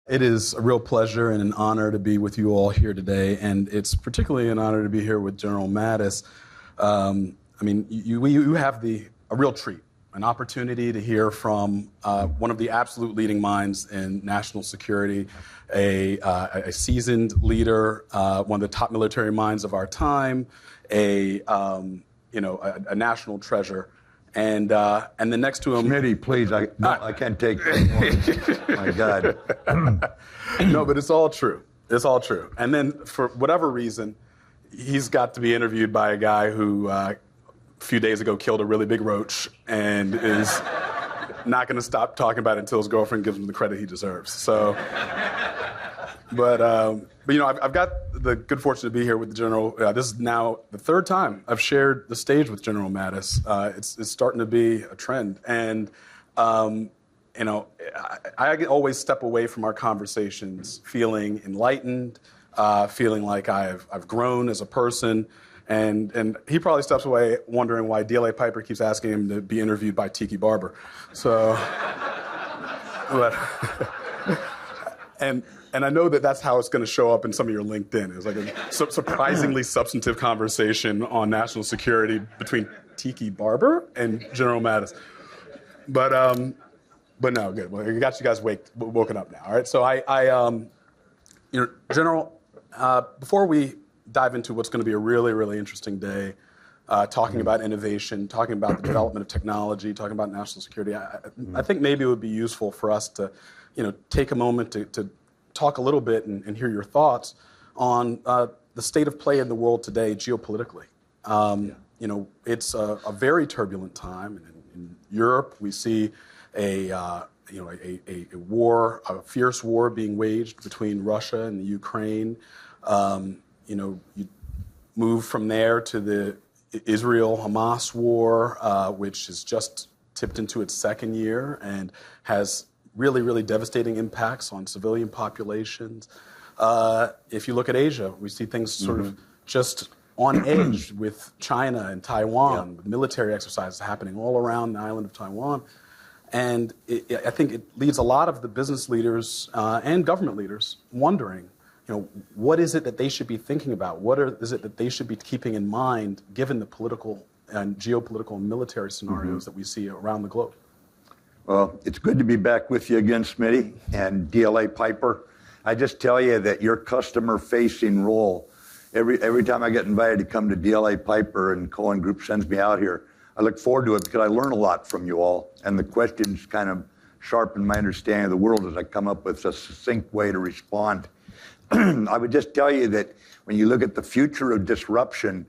It is a real pleasure and an honor to be with you all here today, and it's particularly an honor to be here with General Mattis. You have a real treat, an opportunity to hear from one of the absolute leading minds in national security, a seasoned leader, one of the top military minds of our time, a national treasure. And then next to him, Smitty, please, I can't take that anymore. My God. No, but it's all true. It's all true. And then for whatever reason, he's got to be interviewed by a guy who a few days ago killed a really big roach and is not going to stop talking about it until his girlfriend gives him the credit he deserves. So, but I've got the good fortune to be here with the General. This is now the third time I've shared the stage with General Mattis. It's starting to be a trend, and I always step away from our conversations feeling enlightened, feeling like I've grown as a person, and he probably steps away wondering why DLA Piper keeps asking him to be interviewed by Tiki Barber. So, but. And I know that that's how it's going to show up in some of your LinkedIn. It's like a surprisingly substantive conversation on national security between Tiki Barber and General Mattis. But no, good. Well, I got you guys woken up now. All right. So General, before we dive into what's going to be a really, really interesting day, talking about innovation, talking about the development of technology, talking about national security, I think maybe it would be useful for us to, take a moment to talk a little bit and hear your thoughts on the state of play in the world today geopolitically. It's a very turbulent time. In Europe, we see a war, a fierce war being waged between Russia and the Ukraine. You move from there to the Israel-Hamas war, which has just tipped into its second year and has really, really devastating impacts on civilian populations. If you look at Asia, we see things sort of just on edge with China and Taiwan, with military exercises happening all around the island of Taiwan. And I think it leaves a lot of the business leaders and government leaders wondering, what is it that they should be thinking about? What is it that they should be keeping in mind, given the political and geopolitical and military scenarios that we see around the globe? Well, it's good to be back with you again, Smitty, and DLA Piper. I just tell you that your customer-facing role, every time I get invited to come to DLA Piper and Cohen Group sends me out here, I look forward to it because I learn a lot from you all, and the questions kind of sharpen my understanding of the world as I come up with a succinct way to respond. I would just tell you that when you look at the future of disruption,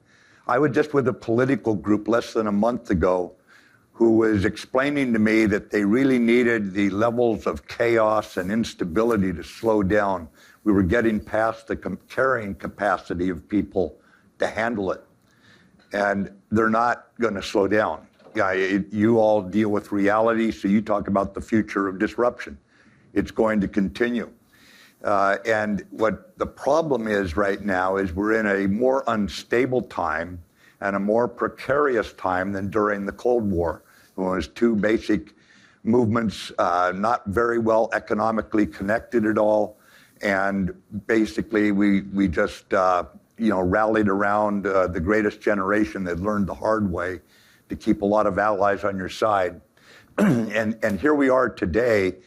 I was just with a political group less than a month ago who was explaining to me that they really needed the levels of chaos and instability to slow down. We were getting past the carrying capacity of people to handle it. And they're not going to slow down. You all deal with reality, so you talk about the future of disruption. It's going to continue. And what the problem is right now is we're in a more unstable time and a more precarious time than during the Cold War. It was two basic movements, not very well economically connected at all. And basically, we just rallied around the greatest generation that learned the hard way to keep a lot of allies on your side. and here we are today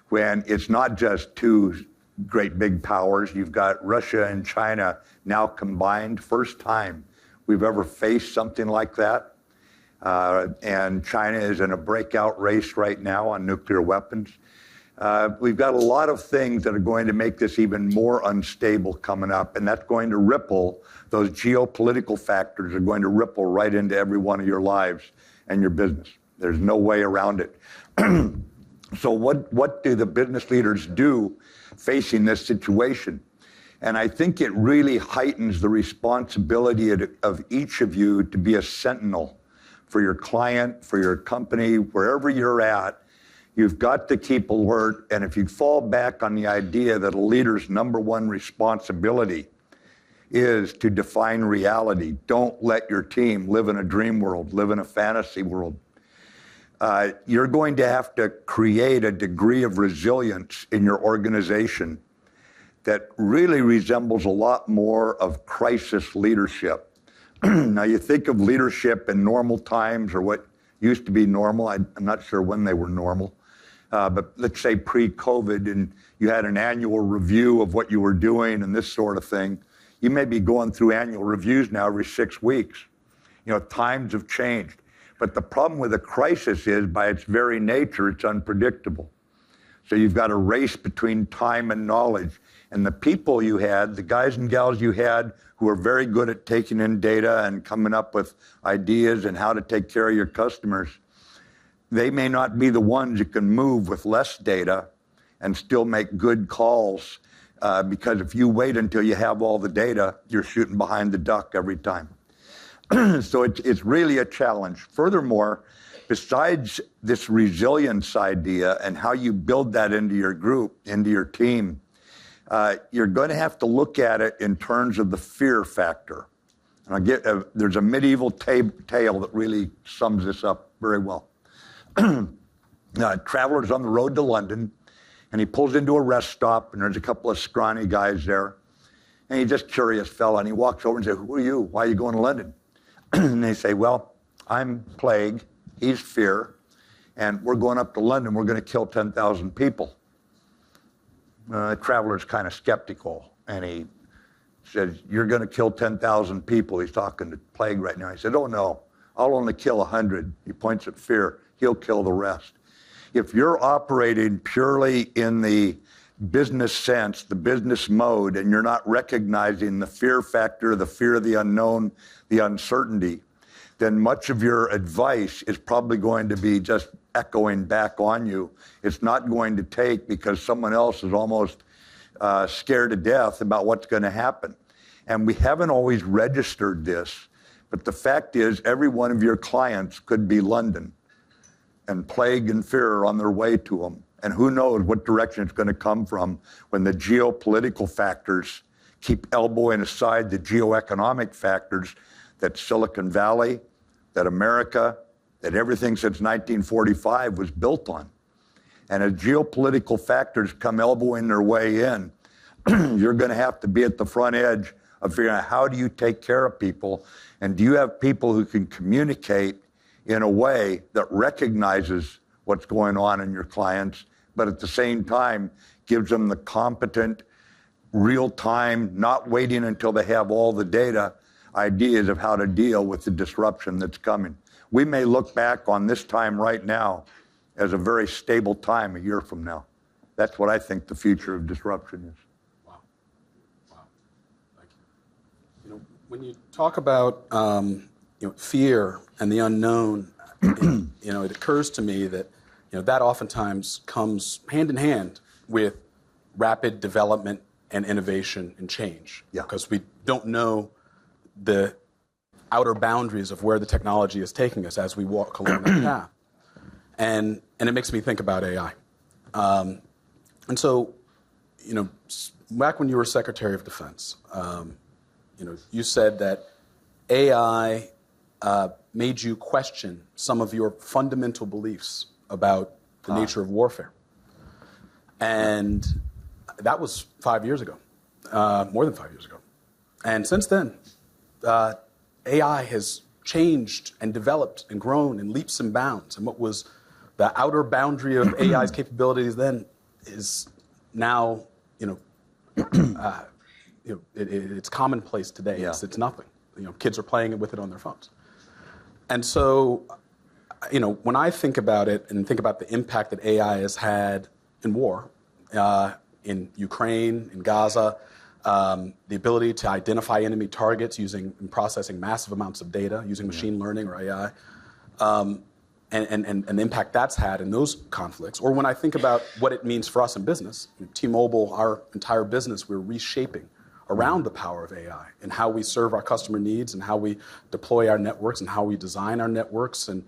when it's not just two great big powers. You've got Russia and China now combined. First time we've ever faced something like that. And China is in a breakout race right now on nuclear weapons. We've got a lot of things that are going to make this even more unstable coming up, and that's going to ripple. Those geopolitical factors are going to ripple right into every one of your lives and your business. There's no way around it. So what do the business leaders do facing this situation? And I think it really heightens the responsibility of each of you to be a sentinel for your client, for your company, wherever you're at. You've got to keep alert. And if you fall back on the idea that a leader's number one responsibility is to define reality, don't let your team live in a dream world, live in a fantasy world. you're going to have to create a degree of resilience in your organization that really resembles a lot more of crisis leadership. Now, you think of leadership in normal times, or what used to be normal. I'm not sure when they were normal. But let's say pre-COVID, and you had an annual review of what you were doing and this sort of thing. You may be going through annual reviews now every 6 weeks. You know, times have changed. But the problem with a crisis is, by its very nature, it's unpredictable. So you've got a race between time and knowledge. And the people you had, the guys and gals you had who are very good at taking in data and coming up with ideas and how to take care of your customers, they may not be the ones you can move with less data and still make good calls, because if you wait until you have all the data, you're shooting behind the duck every time. So it's really a challenge. Furthermore, besides this resilience idea and how you build that into your group, into your team, you're going to have to look at it in terms of the fear factor. And there's a medieval tale that really sums this up very well. Traveler's on the road to London, and he pulls into a rest stop, and there's a couple of scrawny guys there. And he's just a curious fella, and he walks over and says, "Who are you? Why are you going to London?" And they say, "Well, I'm Plague, he's Fear, and we're going up to London. We're going to kill 10,000 people." The traveler's kind of skeptical, and he says, "You're going to kill 10,000 people." He's talking to Plague right now. He said, "Oh, no, I'll only kill 100. He points at Fear. He'll kill the rest. If you're operating purely in the business sense, the business mode, and you're not recognizing the fear factor, the fear of the unknown, the uncertainty, then much of your advice is probably going to be just echoing back on you. It's not going to take, because someone else is almost scared to death about what's going to happen." And we haven't always registered this, but the fact is every one of your clients could be London, and Plague and Fear are on their way to them. And who knows what direction it's going to come from when the geopolitical factors keep elbowing aside the geoeconomic factors that Silicon Valley, that America, that everything since 1945 was built on. And as geopolitical factors come elbowing their way in, you're going to have to be at the front edge of figuring out, how do you take care of people? And do you have people who can communicate in a way that recognizes what's going on in your clients, but at the same time gives them the competent, real-time, not waiting until they have all the data, ideas of how to deal with the disruption that's coming. We may look back on this time right now as a very stable time a year from now. That's what I think the future of disruption is. Wow. Wow. Thank you. You know, when you talk about fear and the unknown, it occurs to me that that oftentimes comes hand in hand with rapid development and innovation and change. Yeah. Because we don't know the outer boundaries of where the technology is taking us as we walk along that path. And it makes me think about AI. And so, back when you were Secretary of Defense, you said that AI made you question some of your fundamental beliefs about the nature of warfare. And that was 5 years ago, more than 5 years ago. And since then, AI has changed and developed and grown in leaps and bounds. And what was the outer boundary of AI's capabilities then is now, it's commonplace today. Yeah. It's nothing. Kids are playing with it on their phones. And so, when I think about it and think about the impact that AI has had in war, in Ukraine, in Gaza, the ability to identify enemy targets using and processing massive amounts of data using machine learning or AI, and the impact that's had in those conflicts. Or when I think about what it means for us in business, T-Mobile, our entire business, we're reshaping around the power of AI and how we serve our customer needs and how we deploy our networks and how we design our networks. And,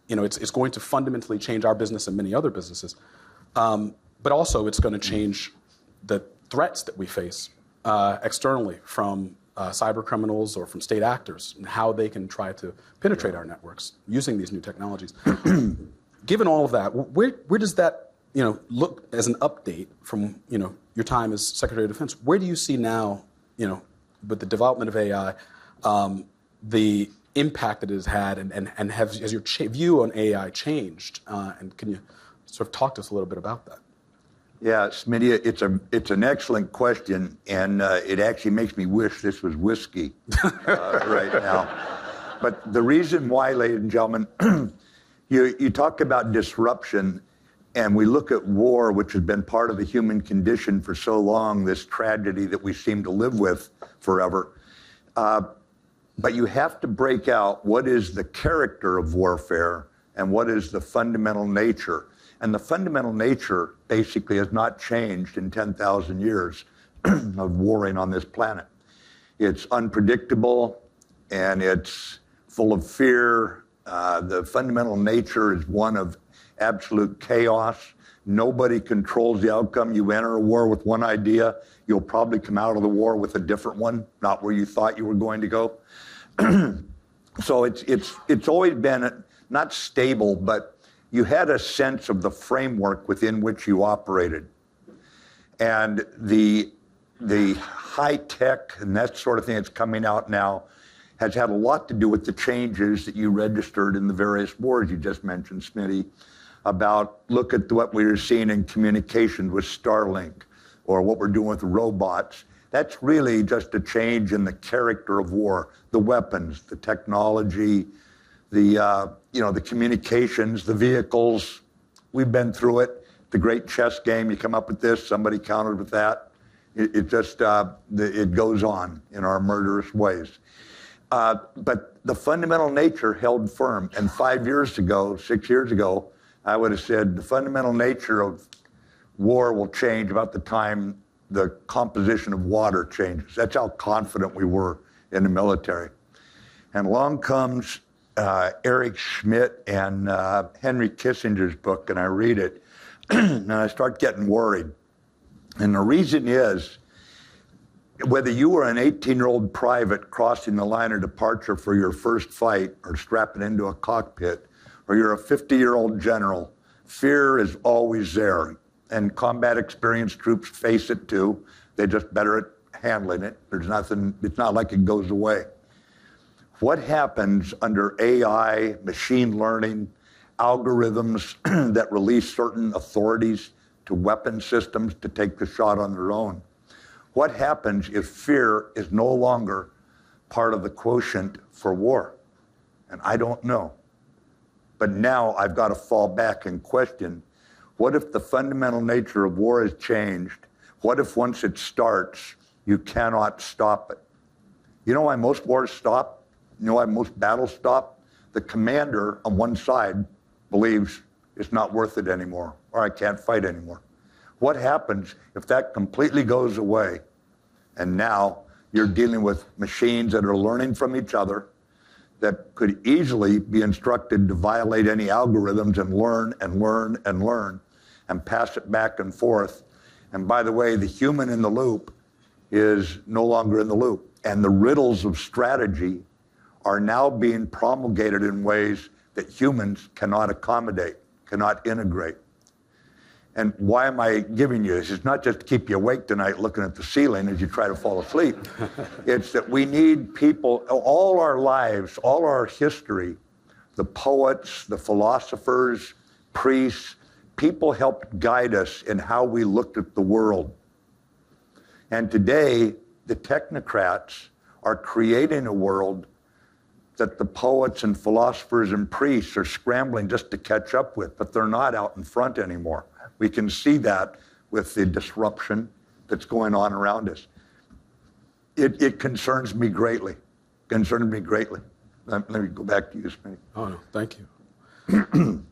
it's going to fundamentally change our business and many other businesses. But also it's going to change the threats that we face externally from cyber criminals or from state actors and how they can try to penetrate our networks using these new technologies. Given all of that, where does that look as an update from your time as Secretary of Defense? Where do you see now, with the development of AI, the impact that it has had, and has your view on AI changed? And can you sort of talk to us a little bit about that? Yeah, Smitty, it's an excellent question, and it actually makes me wish this was whiskey right now. But the reason why, ladies and gentlemen, you talk about disruption, and we look at war, which has been part of the human condition for so long, this tragedy that we seem to live with forever. But you have to break out what is the character of warfare and what is the fundamental nature. And the fundamental nature basically has not changed in 10,000 years of warring on this planet. It's unpredictable and it's full of fear. The fundamental nature is one of absolute chaos. Nobody controls the outcome. You enter a war with one idea, you'll probably come out of the war with a different one, not where you thought you were going to go. So it's always been not stable, but you had a sense of the framework within which you operated. And the high tech and that sort of thing that's coming out now has had a lot to do with the changes that you registered in the various wars you just mentioned, Smitty, about look at what we were seeing in communications with Starlink or what we're doing with robots. That's really just a change in the character of war, the weapons, the technology, the communications, the vehicles. We've been through it. The great chess game, you come up with this, somebody countered with that. It goes on in our murderous ways. But the fundamental nature held firm. And 6 years ago, I would have said the fundamental nature of war will change about the time the composition of water changes. That's how confident we were in the military. And along comes Eric Schmidt and Henry Kissinger's book, and I read it, and I start getting worried. And the reason is, whether you were an 18-year-old private crossing the line of departure for your first fight or strapping into a cockpit, or you're a 50-year-old general, fear is always there. And combat experienced troops face it too. They're just better at handling it. It's not like it goes away. What happens under AI, machine learning, algorithms that release certain authorities to weapon systems to take the shot on their own? What happens if fear is no longer part of the quotient for war? And I don't know. But now I've got to fall back and question, what if the fundamental nature of war has changed? What if once it starts, you cannot stop it? You know why most wars stop? You know why most battles stop? The commander on one side believes it's not worth it anymore, or I can't fight anymore. What happens if that completely goes away, and now you're dealing with machines that are learning from each other, that could easily be instructed to violate any algorithms and learn and learn and learn and pass it back and forth. And by the way, the human in the loop is no longer in the loop. And the riddles of strategy are now being promulgated in ways that humans cannot accommodate, cannot integrate. And why am I giving you this? It's not just to keep you awake tonight looking at the ceiling as you try to fall asleep. It's that we need people, all our lives, all our history, the poets, the philosophers, priests, people helped guide us in how we looked at the world. And today, the technocrats are creating a world that the poets and philosophers and priests are scrambling just to catch up with, but they're not out in front anymore. We can see that with the disruption that's going on around us. It concerns me greatly. Concerns me greatly. Let me go back to you, Smitty. Oh, no, thank you.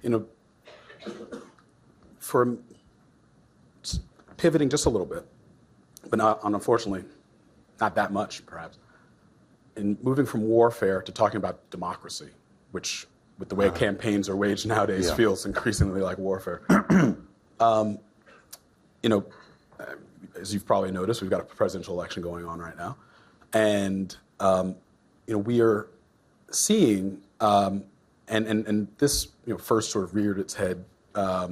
For pivoting just a little bit, but not, unfortunately, not that much, perhaps, in moving from warfare to talking about democracy, which, with the way campaigns are waged nowadays, feels increasingly like warfare. As you've probably noticed, we've got a presidential election going on right now. And we are seeing, and this first sort of reared its head, at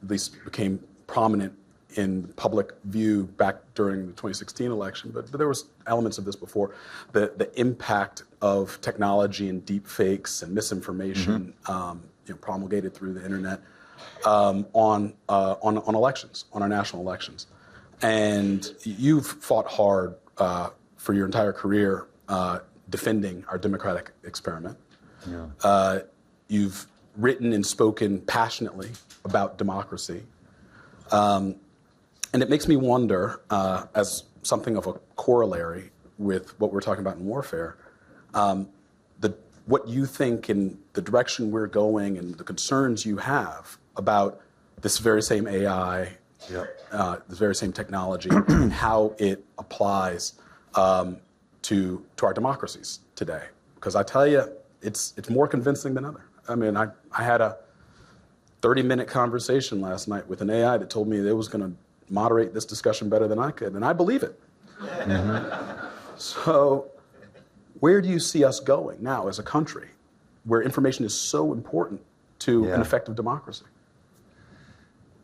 least became prominent in public view back during the 2016 election, but there was elements of this before. The impact of technology and deep fakes and misinformation promulgated through the internet on elections, on our national elections. And you've fought hard for your entire career defending our democratic experiment. Yeah. You've written and spoken passionately about democracy. And it makes me wonder, as something of a corollary with what we're talking about in warfare, what you think in the direction we're going and the concerns you have about this very same AI, this very same technology, and how it applies to our democracies today. Because I tell you, it's more convincing than ever. I mean, I had a 30-minute conversation last night with an AI that told me that it was going to moderate this discussion better than I could, and I believe it. So where do you see us going now as a country where information is so important to an effective democracy?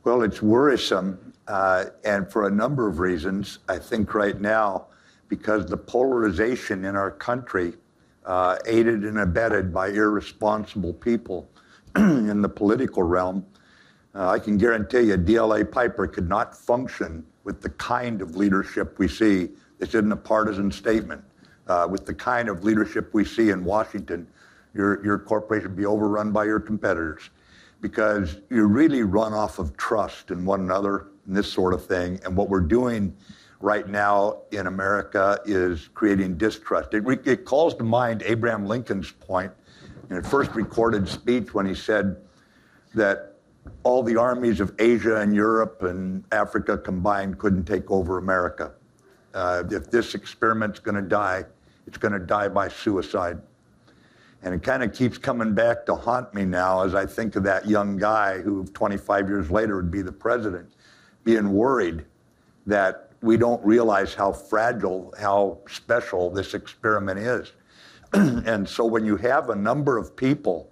Well, it's worrisome, and for a number of reasons. I think right now, because the polarization in our country, aided and abetted by irresponsible people in the political realm, I can guarantee you DLA Piper could not function with the kind of leadership we see. This isn't a partisan statement. With the kind of leadership we see in Washington, your corporation would be overrun by your competitors, because you really run off of trust in one another and this sort of thing. And what we're doing right now in America is creating distrust. It calls to mind Abraham Lincoln's point in a first recorded speech when he said that all the armies of Asia and Europe and Africa combined couldn't take over America. If this experiment's going to die, it's going to die by suicide. And it kind of keeps coming back to haunt me now as I think of that young guy who 25 years later would be the president, being worried that we don't realize how fragile, how special this experiment is. And so when you have a number of people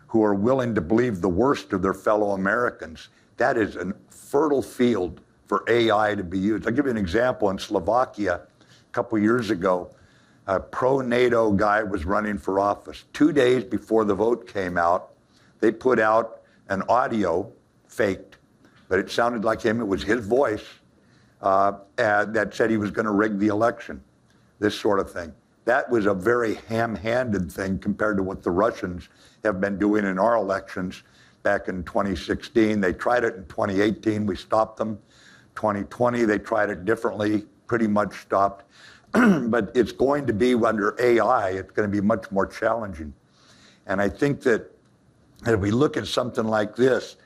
who are willing to believe the worst of their fellow Americans, that is a fertile field for AI to be used. I'll give you an example. In Slovakia, a couple years ago, a pro-NATO guy was running for office. 2 days before the vote came out, they put out an audio, faked, but it sounded like him, it was his voice, that said he was going to rig the election, this sort of thing. That was a very ham-handed thing compared to what the Russians have been doing in our elections back in 2016. They tried it in 2018, we stopped them. 2020, they tried it differently, pretty much stopped. But it's going to be under AI, it's going to be much more challenging. And I think that if we look at something like this,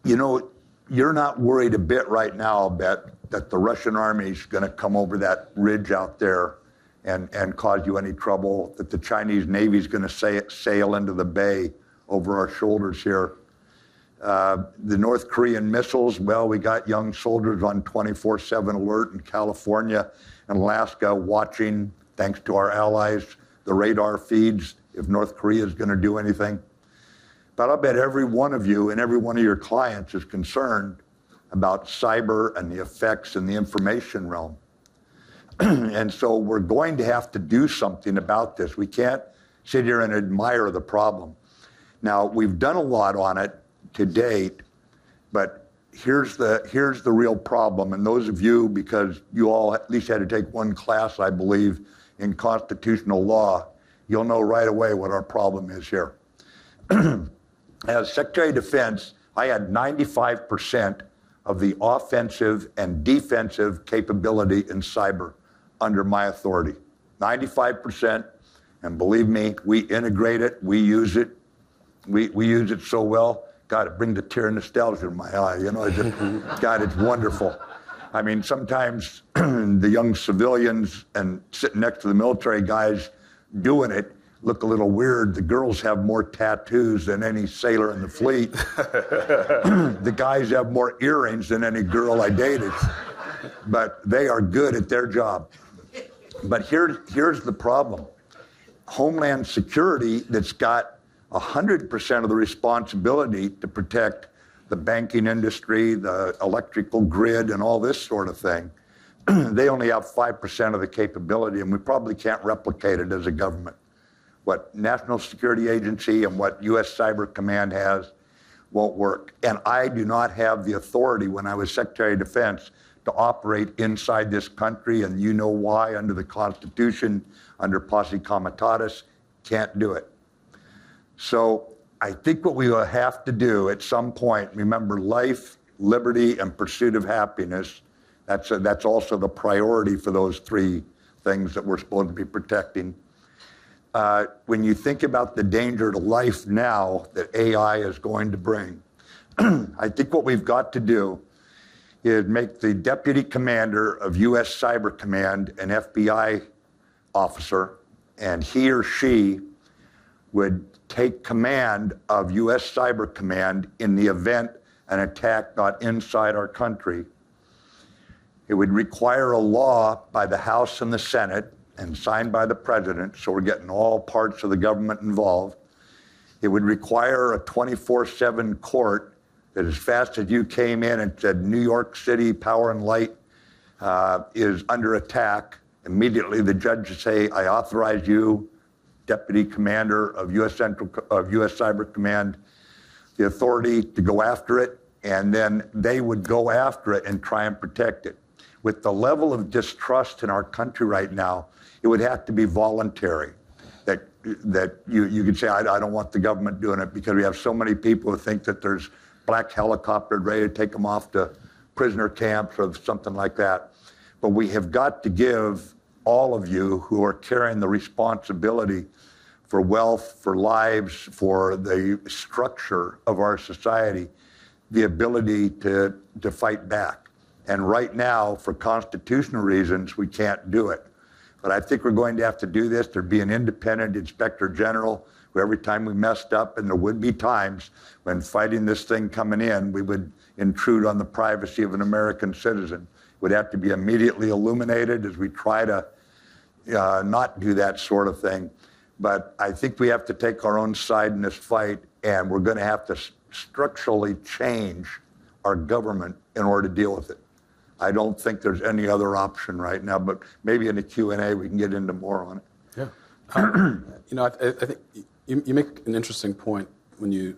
you're not worried a bit right now, I'll bet, that the Russian army is going to come over that ridge out there and cause you any trouble, that the Chinese Navy is going to sail into the bay over our shoulders here. The North Korean missiles, well, we got young soldiers on 24/7 alert in California and Alaska watching, thanks to our allies, the radar feeds if North Korea is going to do anything. But I'll bet every one of you and every one of your clients is concerned about cyber and the effects in the information realm. And so we're going to have to do something about this. We can't sit here and admire the problem. Now, we've done a lot on it to date, but here's the real problem. And those of you, because you all at least had to take one class, I believe, in constitutional law, you'll know right away what our problem is here. As Secretary of Defense, I had 95% of the offensive and defensive capability in cyber under my authority. 95%, and believe me, we integrate it, we use it. We use it so well. God, it brings a tear of nostalgia in my eye. God, it's wonderful. I mean, sometimes the young civilians and sitting next to the military guys doing it look a little weird. The girls have more tattoos than any sailor in the fleet. The guys have more earrings than any girl I dated. But they are good at their job. But here's the problem. Homeland Security, that's got 100% of the responsibility to protect the banking industry, the electrical grid, and all this sort of thing, they only have 5% of the capability, and we probably can't replicate it as a government. What National Security Agency and what U.S. Cyber Command has won't work. And I do not have the authority, when I was Secretary of Defense, to operate inside this country, and you know why, under the Constitution, under posse comitatus, can't do it. So I think what we will have to do at some point, remember life, liberty, and pursuit of happiness. That's also the priority for those three things that we're supposed to be protecting. When you think about the danger to life now that AI is going to bring, I think what we've got to do is make the deputy commander of U.S. Cyber Command an FBI officer, and he or she would take command of U.S. Cyber Command in the event an attack got inside our country. It would require a law by the House and the Senate and signed by the president, so we're getting all parts of the government involved. It would require a 24/7 court that as fast as you came in and said New York City Power and Light is under attack, immediately the judge would say, I authorize you, Deputy Commander of U.S. Cyber Command, the authority to go after it, and then they would go after it and try and protect it. With the level of distrust in our country right now, it would have to be voluntary. That you could say, I don't want the government doing it, because we have so many people who think that there's black helicopters ready to take them off to prisoner camps or something like that. But we have got to give all of you who are carrying the responsibility for wealth, for lives, for the structure of our society, the ability to fight back. And right now, for constitutional reasons, we can't do it. But I think we're going to have to do this. There'd be an independent inspector general who every time we messed up, and there would be times when fighting this thing coming in, we would intrude on the privacy of an American citizen. It would have to be immediately illuminated as we try to not do that sort of thing. But I think we have to take our own side in this fight, and we're going to have to structurally change our government in order to deal with it. I don't think there's any other option right now, but maybe in the Q&A we can get into more on it. Yeah. I think you make an interesting point when you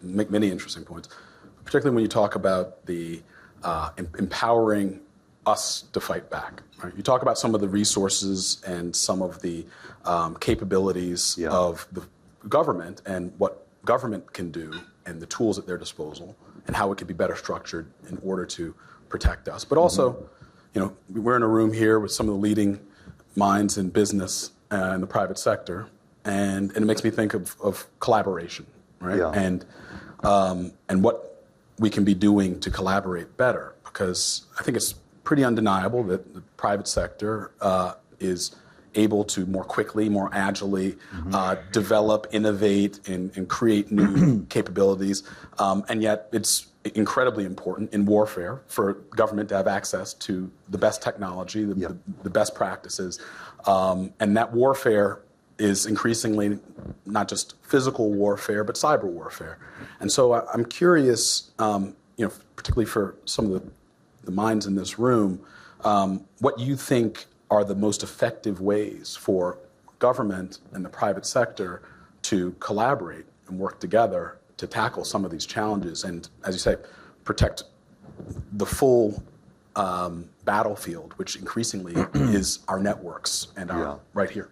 make many interesting points, particularly when you talk about the empowering us to fight back. Right? You talk about some of the resources and some of the capabilities of the government and what government can do and the tools at their disposal and how it could be better structured in order to protect us. But also, we're in a room here with some of the leading minds in business and the private sector, and it makes me think of collaboration, right? Yeah. And what we can be doing to collaborate better, because I think it's pretty undeniable that the private sector is able to more quickly, more agilely develop, innovate, and create new capabilities, and yet it's incredibly important in warfare for government to have access to the best technology, the best practices, and that warfare is increasingly not just physical warfare, but cyber warfare. And so I'm curious, particularly for some of the minds in this room, what you think are the most effective ways for government and the private sector to collaborate and work together to tackle some of these challenges and, as you say, protect the full battlefield, which increasingly is our networks and our right here.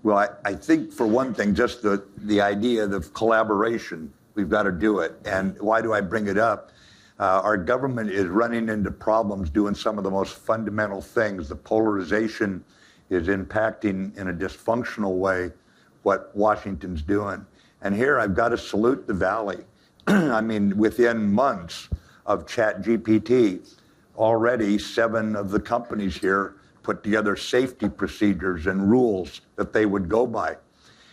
Well, I think, for one thing, just the idea of collaboration, we've got to do it. And why do I bring it up? Our government is running into problems doing some of the most fundamental things. The polarization is impacting in a dysfunctional way what Washington's doing. And here I've got to salute the Valley. I mean, within months of ChatGPT, already 7 of the companies here put together safety procedures and rules that they would go by.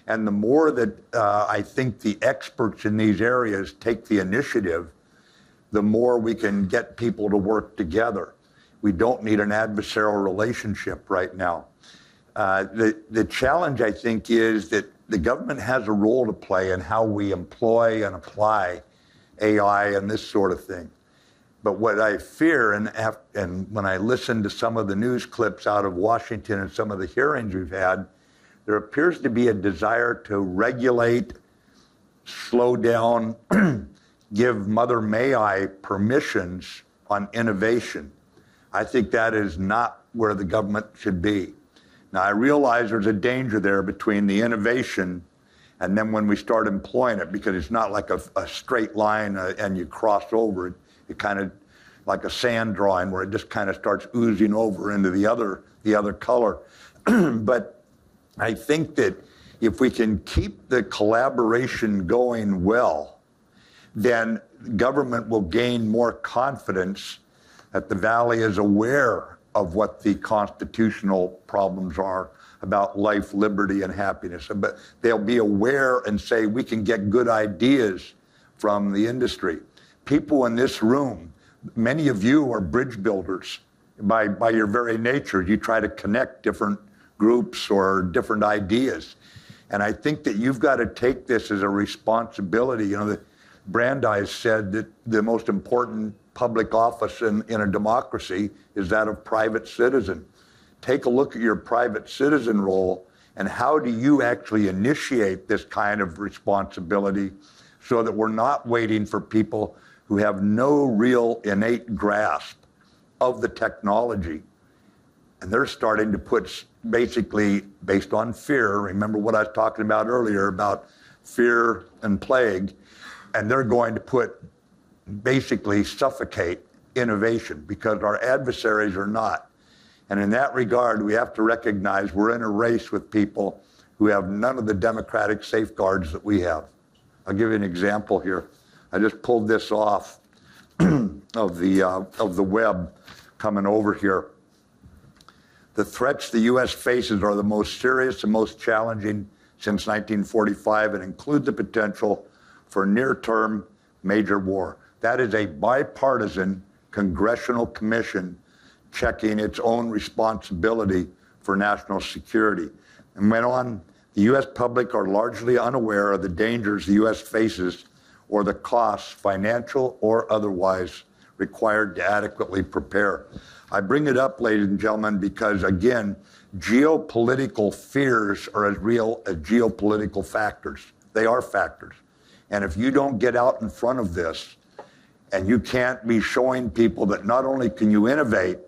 And the more that I think the experts in these areas take the initiative, the more we can get people to work together. We don't need an adversarial relationship right now. The challenge, I think, is that the government has a role to play in how we employ and apply AI and this sort of thing. But what I fear, and when I listen to some of the news clips out of Washington and some of the hearings we've had, there appears to be a desire to regulate, slow down, give Mother May I permissions on innovation. I think that is not where the government should be. Now, I realize there's a danger there between the innovation and then when we start employing it, because it's not like a straight line and you cross over it. It kind of like a sand drawing where it just kind of starts oozing over into the other color. But I think that if we can keep the collaboration going well, then government will gain more confidence that the Valley is aware of what the constitutional problems are about life, liberty, and happiness. But they'll be aware and say, we can get good ideas from the industry. People in this room, many of you are bridge builders by your very nature. You try to connect different groups or different ideas. And I think that you've got to take this as a responsibility. You know, Brandeis said that the most important public office in a democracy is that of private citizen. Take a look at your private citizen role and how do you actually initiate this kind of responsibility so that we're not waiting for people who have no real innate grasp of the technology. And they're starting to put, basically, based on fear, remember what I was talking about earlier about fear and plague, and they're going to put, basically suffocate innovation because our adversaries are not. And in that regard, we have to recognize we're in a race with people who have none of the democratic safeguards that we have. I'll give you an example here. I just pulled this off of the web coming over here. The threats the U.S. faces are the most serious and most challenging since 1945 and include the potential for near-term major war. That is a bipartisan congressional commission checking its own responsibility for national security. And went on, the U.S. public are largely unaware of the dangers the U.S. faces or the costs, financial or otherwise, required to adequately prepare. I bring it up, ladies and gentlemen, because, again, geopolitical fears are as real as geopolitical factors. They are factors. And if you don't get out in front of this, and you can't be showing people that not only can you innovate,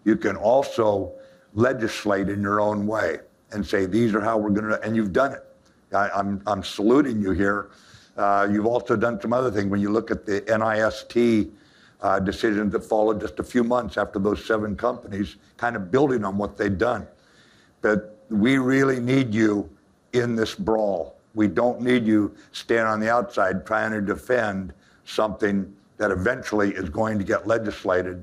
you can also legislate in your own way and say, these are how we're going to, and you've done it. I'm saluting you here. You've also done some other things. When you look at the NIST decisions that followed just a few months after those 7 companies, kind of building on what they've done. But we really need you in this brawl. We don't need you standing on the outside trying to defend something that eventually is going to get legislated.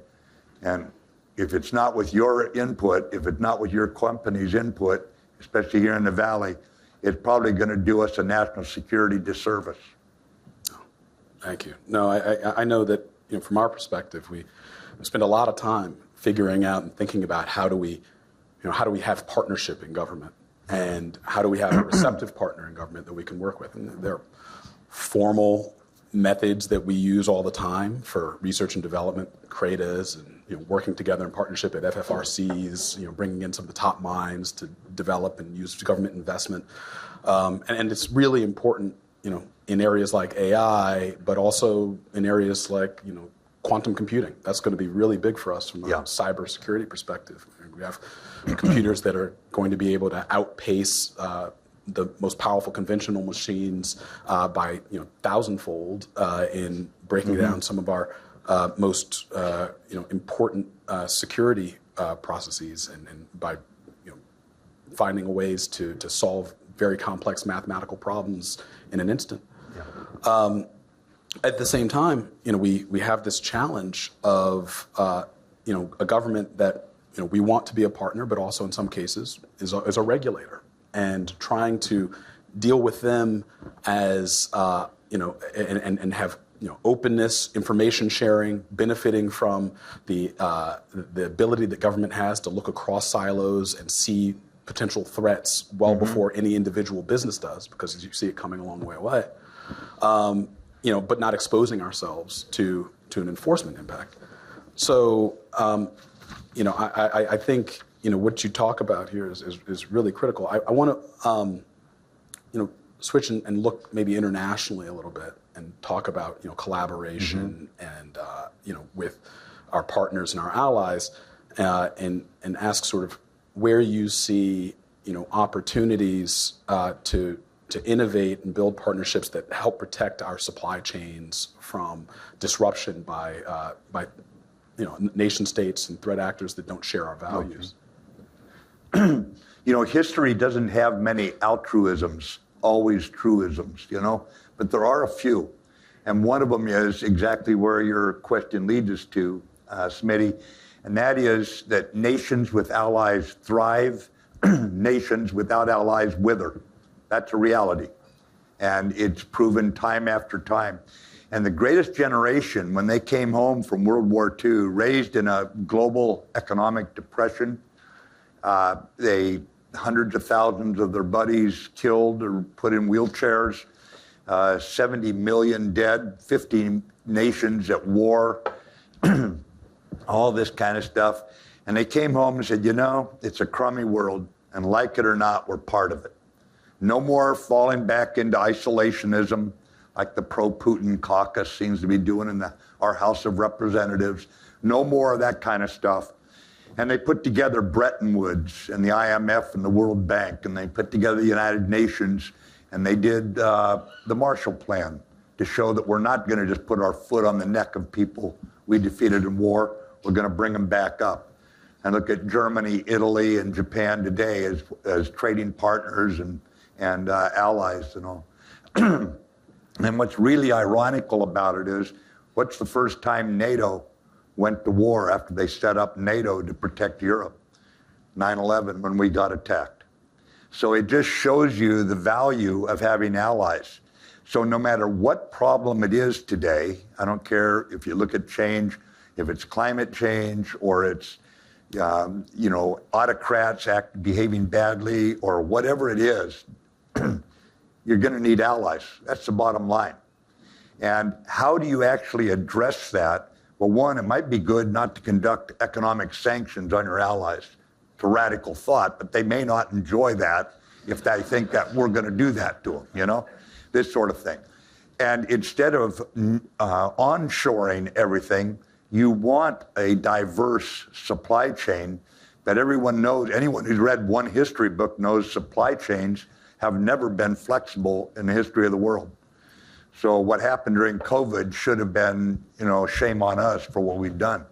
And if it's not with your input, if it's not with your company's input, especially here in the Valley, it's probably going to do us a national security disservice. Thank you. No, I know that, you know, from our perspective, we spend a lot of time figuring out and thinking about how do we have partnership in government, and how do we have a receptive partner in government that we can work with. And there are formal methods that we use all the time for research and development, CRADAs, and, you know, working together in partnership at FFRCs, you know, bringing in some of the top minds to develop and use government investment. And it's really important, you know, in areas like AI, but also in areas like, you know, quantum computing. That's going to be really big for us from a cybersecurity perspective. We have computers that are going to be able to outpace the most powerful conventional machines by, you know, 1,000-fold in breaking down some of our most important security processes, and by, you know, finding ways to solve very complex mathematical problems in an instant. Yeah. At the same time, you know, we have this challenge of you know, a government that, you know, we want to be a partner, but also in some cases is a regulator, and trying to deal with them as you know, and have openness, information sharing, benefiting from the ability that government has to look across silos and see potential threats well before any individual business does, because you see it coming a long way away. But not exposing ourselves to an enforcement impact. So, I think what you talk about here is really critical. I want to switch and look maybe internationally a little bit and talk about collaboration and with our partners and our allies, and ask sort of where you see opportunities to innovate and build partnerships that help protect our supply chains from disruption by nation states and threat actors that don't share our values. History doesn't have many altruisms, always truisms, but there are a few. And one of them is exactly where your question leads us to, Smitty, and that is that nations with allies thrive, nations without allies wither. That's a reality. And it's proven time after time. And the greatest generation, when they came home from World War II, raised in a global economic depression, hundreds of thousands of their buddies killed or put in wheelchairs, 70 million dead, 50 nations at war, all this kind of stuff. And they came home and said, it's a crummy world, and like it or not, we're part of it. No more falling back into isolationism like the pro-Putin caucus seems to be doing in our House of Representatives. No more of that kind of stuff. And they put together Bretton Woods and the IMF and the World Bank, and they put together the United Nations, and they did the Marshall Plan to show that we're not going to just put our foot on the neck of people we defeated in war. We're going to bring them back up. And look at Germany, Italy, and Japan today as trading partners and allies and all. And what's really ironical about it is, what's the first time NATO went to war after they set up NATO to protect Europe? 9/11, when we got attacked. So it just shows you the value of having allies. So no matter what problem it is today, I don't care if you look at change, if it's climate change or it's autocrats behaving badly or whatever it is, you're going to need allies. That's the bottom line. And how do you actually address that? Well, one, it might be good not to conduct economic sanctions on your allies. It's a radical thought, but they may not enjoy that if they think that we're going to do that to them, this sort of thing. And instead of onshoring everything, you want a diverse supply chain that everyone knows. Anyone who's read one history book knows supply chains have never been flexible in the history of the world. So what happened during COVID should have been, shame on us for what we've done.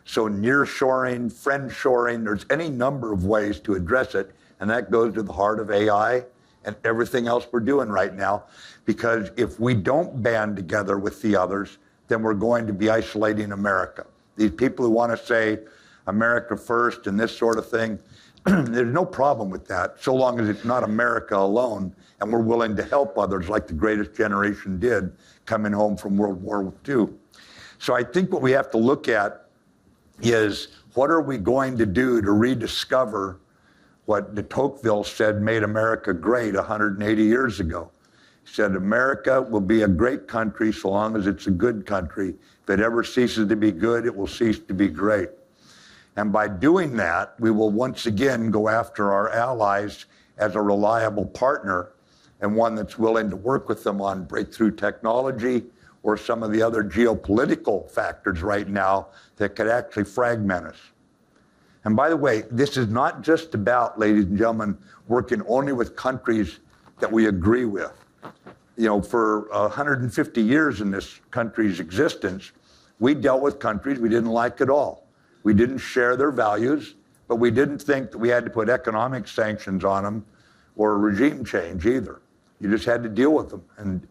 So nearshoring, friendshoring, there's any number of ways to address it, and that goes to the heart of AI and everything else we're doing right now. Because if we don't band together with the others, then we're going to be isolating America. These people who want to say America first and this sort of thing, there's no problem with that, so long as it's not America alone, and we're willing to help others like the greatest generation did coming home from World War II. So I think what we have to look at is, what are we going to do to rediscover what de Tocqueville said made America great 180 years ago? He said, America will be a great country so long as it's a good country. If it ever ceases to be good, it will cease to be great. And by doing that, we will once again go after our allies as a reliable partner, and one that's willing to work with them on breakthrough technology or some of the other geopolitical factors right now that could actually fragment us. And by the way, this is not just about, ladies and gentlemen, working only with countries that we agree with. For 150 years in this country's existence, we dealt with countries we didn't like at all. We didn't share their values, but we didn't think that we had to put economic sanctions on them or regime change either. You just had to deal with them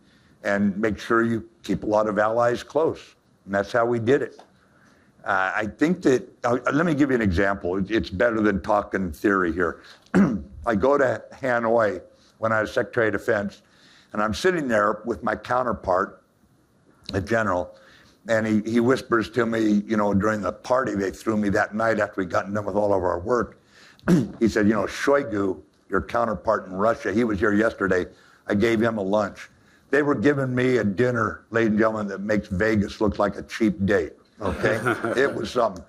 and make sure you keep a lot of allies close. And that's how we did it. I think that, let me give you an example. It's better than talking theory here. I go to Hanoi when I was Secretary of Defense, and I'm sitting there with my counterpart, a general, and he whispers to me, during the party they threw me that night after we got done with all of our work. He said, Shoigu, your counterpart in Russia, he was here yesterday. I gave him a lunch. They were giving me a dinner, ladies and gentlemen, that makes Vegas look like a cheap date, okay? It was something.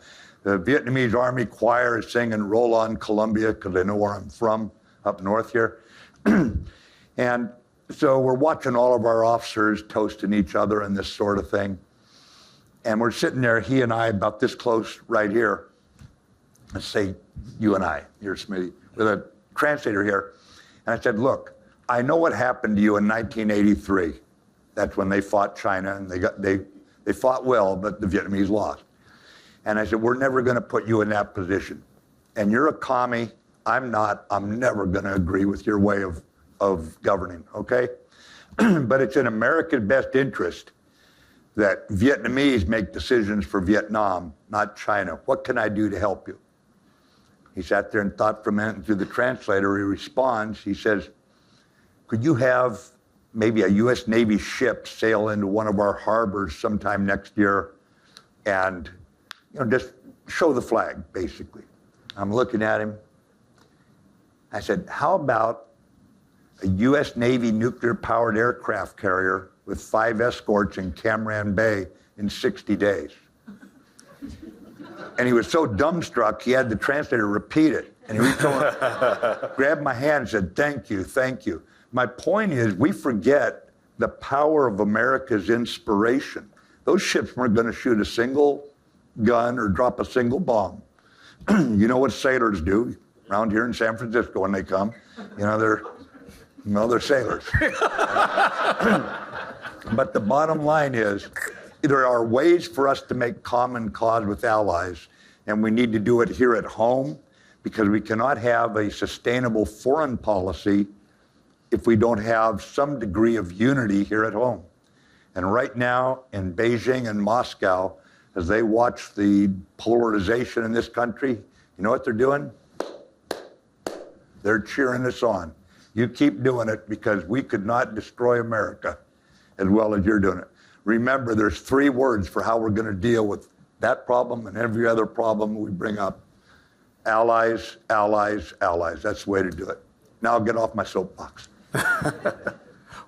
The Vietnamese Army Choir is singing Roll On Columbia, because they know where I'm from, up north here. And so we're watching all of our officers toasting each other and this sort of thing. And we're sitting there, he and I, about this close right here. Let's say you and I, you're Smitty, with a translator here. And I said, look, I know what happened to you in 1983. That's when they fought China, and they fought well, but the Vietnamese lost. And I said, we're never going to put you in that position. And you're a commie. I'm not. I'm never going to agree with your way of governing, okay? But it's in America's best interest that Vietnamese make decisions for Vietnam, not China. What can I do to help you? He sat there and thought for a minute, and through the translator, he responds. He says, could you have maybe a U.S. Navy ship sail into one of our harbors sometime next year and just show the flag, basically? I'm looking at him. I said, how about a U.S. Navy nuclear-powered aircraft carrier with 5 escorts in Cam Ranh Bay in 60 days? And he was so dumbstruck, he had the translator repeat it. And he reached over, grabbed my hand and said, thank you, thank you. My point is, we forget the power of America's inspiration. Those ships weren't going to shoot a single gun or drop a single bomb. You know what sailors do around here in San Francisco when they come? They're sailors. But the bottom line is, there are ways for us to make common cause with allies, and we need to do it here at home, because we cannot have a sustainable foreign policy if we don't have some degree of unity here at home. And right now in Beijing and Moscow, as they watch the polarization in this country, you know what they're doing? They're cheering us on. You keep doing it, because we could not destroy America as well as you're doing it. Remember, there's 3 words for how we're going to deal with that problem and every other problem we bring up. Allies, allies, allies. That's the way to do it. Now I'll get off my soapbox.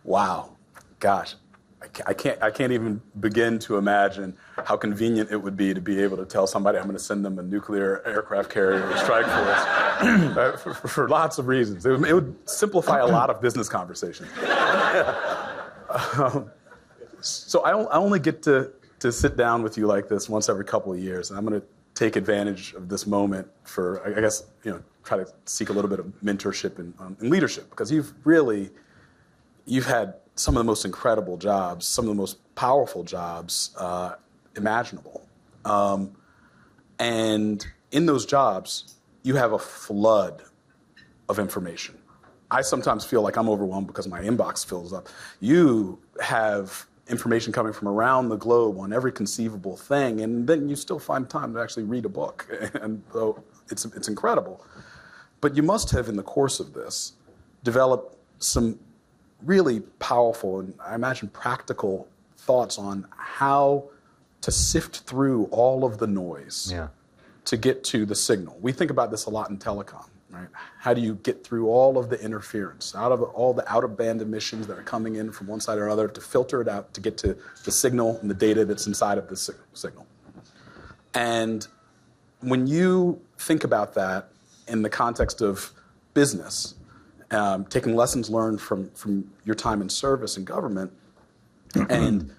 Wow. Gosh. I can't even begin to imagine how convenient it would be to be able to tell somebody I'm going to send them a nuclear aircraft carrier or strike force for lots of reasons. It would simplify a lot of business conversations. So I only get to sit down with you like this once every couple of years, and I'm going to take advantage of this moment for, I guess, try to seek a little bit of mentorship and leadership, because you've had some of the most incredible jobs, some of the most powerful jobs imaginable. And in those jobs, you have a flood of information. I sometimes feel like I'm overwhelmed because my inbox fills up. You have information coming from around the globe on every conceivable thing, and then you still find time to actually read a book. And so it's incredible. But you must have, in the course of this, developed some really powerful and, I imagine, practical thoughts on how to sift through all of the noise to get to the signal. We think about this a lot in telecom, right? How do you get through all of the interference, out of all the out-of-band emissions that are coming in from one side or another, to filter it out to get to the signal and the data that's inside of the signal? And when you think about that in the context of business, taking lessons learned from your time in service and government, and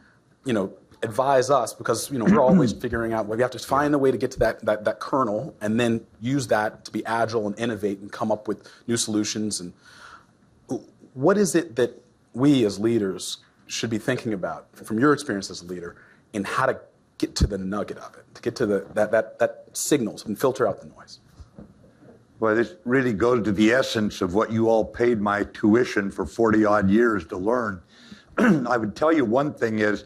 advise us, because we're always figuring out, we have to find a way to get to that kernel, and then use that to be agile and innovate and come up with new solutions. And what is it that we as leaders should be thinking about, from your experience as a leader, in how to get to the nugget of it, to get to that signals and filter out the noise? Well, this really goes to the essence of what you all paid my tuition for 40-odd years to learn. I would tell you one thing is,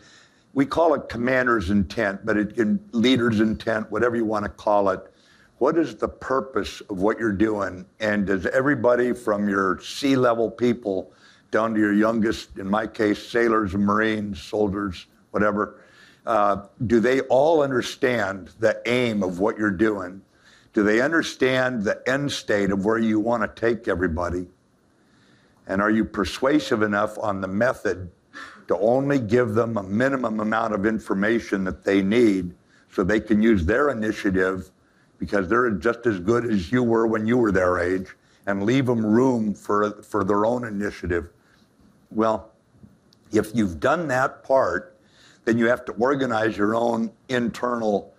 we call it commander's intent, but leader's intent, whatever you want to call it. What is the purpose of what you're doing? And does everybody from your C-level people down to your youngest, in my case, sailors and Marines, soldiers, whatever. Do they all understand the aim of what you're doing? Do they understand the end state of where you want to take everybody? And are you persuasive enough on the method to only give them a minimum amount of information that they need so they can use their initiative, because they're just as good as you were when you were their age, and leave them room for their own initiative? Well, if you've done that part, then you have to organize your own internal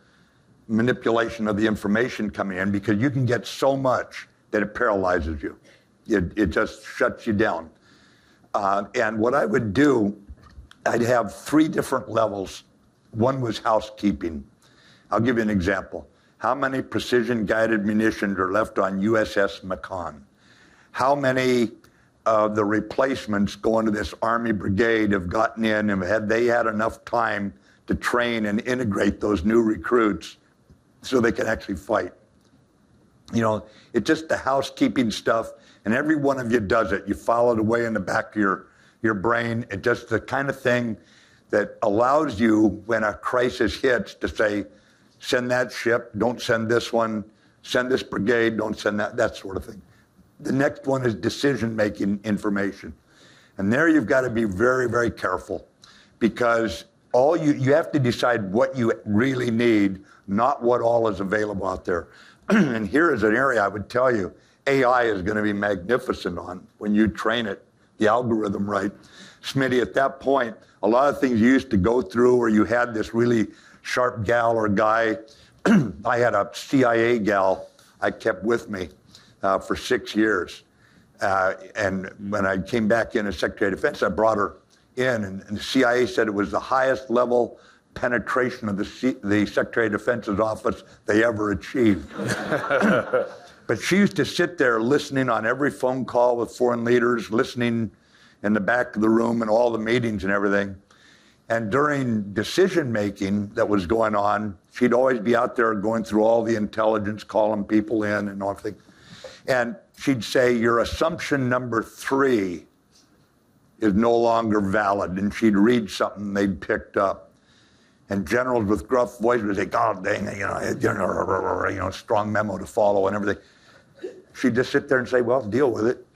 manipulation of the information coming in, because you can get so much that it paralyzes you. It just shuts you down. And what I would do, I'd have 3 different levels. One was housekeeping. I'll give you an example. How many precision-guided munitions are left on USS Macon? How many of the replacements going to this Army brigade have gotten in, and had they had enough time to train and integrate those new recruits so they can actually fight? You know, it's just the housekeeping stuff, and every one of you does it. You file it away in the back of your brain. It's just the kind of thing that allows you, when a crisis hits, to say, send that ship, don't send this one, send this brigade, don't send that sort of thing. The next one is decision-making information. And there you've got to be very, very careful, because all you have to decide what you really need, not what all is available out there. And here is an area I would tell you AI is going to be magnificent on when you train it, the algorithm right. Smitty, at that point, a lot of things you used to go through where you had this really sharp gal or guy. I had a CIA gal I kept with me for 6 years. And when I came back in as Secretary of Defense, I brought her in, and the CIA said it was the highest level penetration of the Secretary of Defense's office they ever achieved. But she used to sit there listening on every phone call with foreign leaders, listening in the back of the room and all the meetings and everything. And during decision-making that was going on, she'd always be out there going through all the intelligence, calling people in and everything. And she'd say, your assumption number 3 is no longer valid. And she'd read something they'd picked up. And generals with gruff voices would say, God dang it, strong memo to follow and everything. She'd just sit there and say, well, deal with it,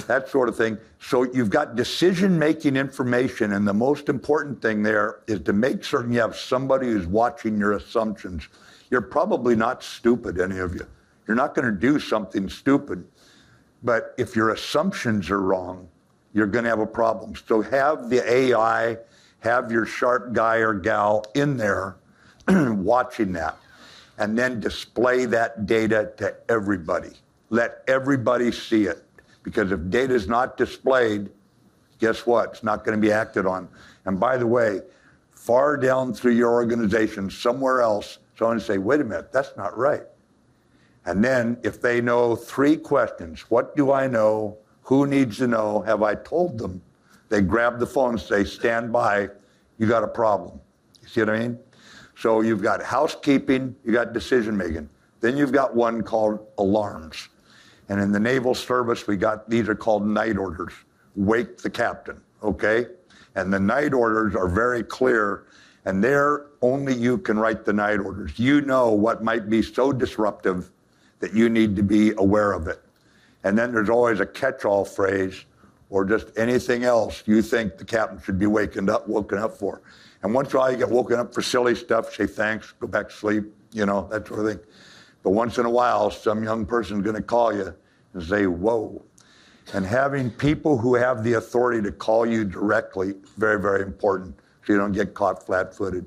that sort of thing. So you've got decision-making information, and the most important thing there is to make certain you have somebody who's watching your assumptions. You're probably not stupid, any of you. You're not going to do something stupid. But if your assumptions are wrong, you're going to have a problem. So have the AI, have your sharp guy or gal in there watching that, and then display that data to everybody. Let everybody see it. Because if data is not displayed, guess what? It's not going to be acted on. And by the way, far down through your organization, somewhere else, someone will say, wait a minute, that's not right. And then if they know 3 questions, what do I know? Who needs to know? Have I told them? They grab the phone and say, stand by, you got a problem. You see what I mean? So you've got housekeeping, you got decision making. Then you've got one called alarms. And in the Naval Service, these are called night orders. Wake the captain, okay? And the night orders are very clear, and there only you can write the night orders. You know what might be so disruptive that you need to be aware of it. And then there's always a catch-all phrase, or just anything else you think the captain should be woken up for. And once in a while you get woken up for silly stuff, say thanks, go back to sleep, that sort of thing. But once in a while, some young person's going to call you and say, whoa. And having people who have the authority to call you directly, very, very important, so you don't get caught flat-footed.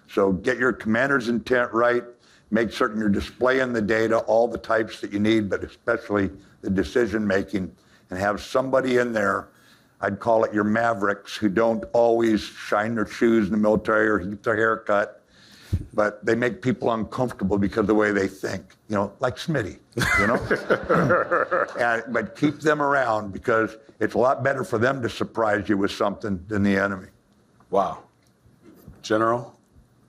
So get your commander's intent right, make certain you're displaying the data, all the types that you need, but especially the decision-making, and have somebody in there, I'd call it your mavericks, who don't always shine their shoes in the military or get their hair cut, but they make people uncomfortable because of the way they think, like Smitty, but keep them around, because it's a lot better for them to surprise you with something than the enemy. Wow. General,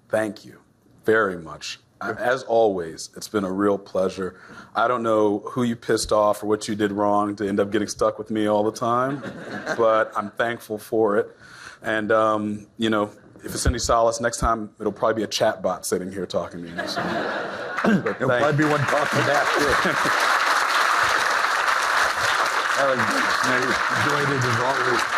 thank you very much. As always, it's been a real pleasure. I don't know who you pissed off or what you did wrong to end up getting stuck with me all the time, but I'm thankful for it. And, if it's any solace, next time it'll probably be a chat bot sitting here talking to you. So. There'll probably be one talking back, too. That was good, Smitty. Enjoyed it as always.